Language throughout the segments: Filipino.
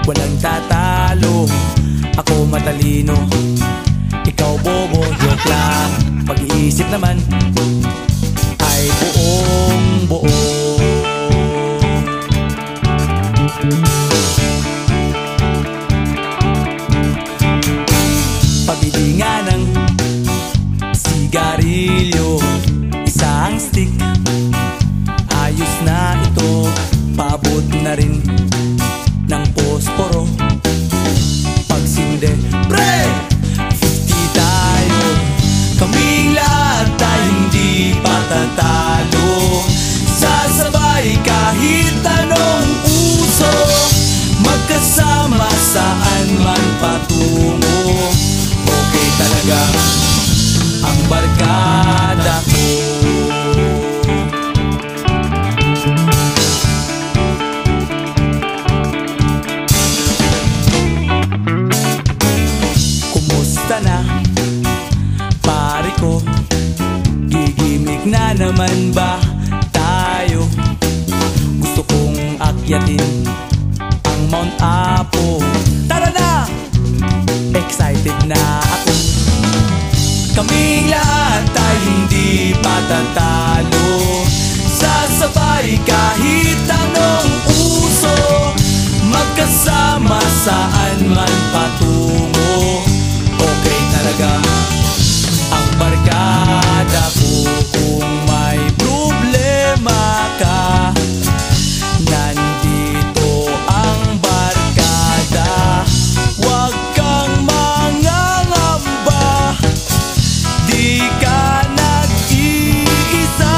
walang tatalo. Ako matalino, ikaw bobo, joke lang. Pag-iisip naman ay buong buo. Pabili nga ng sigarilyo, isang stick, ayos na ito. Paabot na rin ng posporo. Pagsinde, pre! 50 tayo, kaming lahat tayo hindi patatalo. Sasabay kahit anong uso, magkasama saan man patungo. Okay talaga ang barkada ko. Kumusta na, pare ko? Gigimik na naman ba tayo? Gusto kong akyatin ang Mount Apo. Tara na! Excited na ako. Kaming lahat tayo hindi patatalo. Sasabay kahit anong uso, magkasama saan man patungo. Okay talaga ang barkada ko. Kung may problema ka, nandito ang barkada. Huwag kang mangangamba, di ka nag-iisa.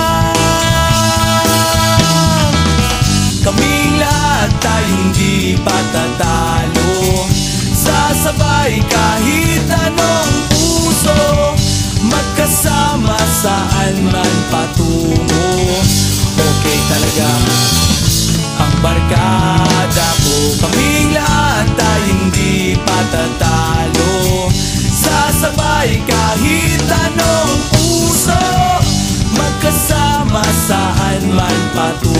Kaming lahat tayo hindi patatalo. Sasabay kahit anong uso, magkasama saan man patungo. Okay talaga ang barkada ko. Kaming lahat tayo hindi patatalo. Sasabay kahit anong uso, magkasama saan man patungo.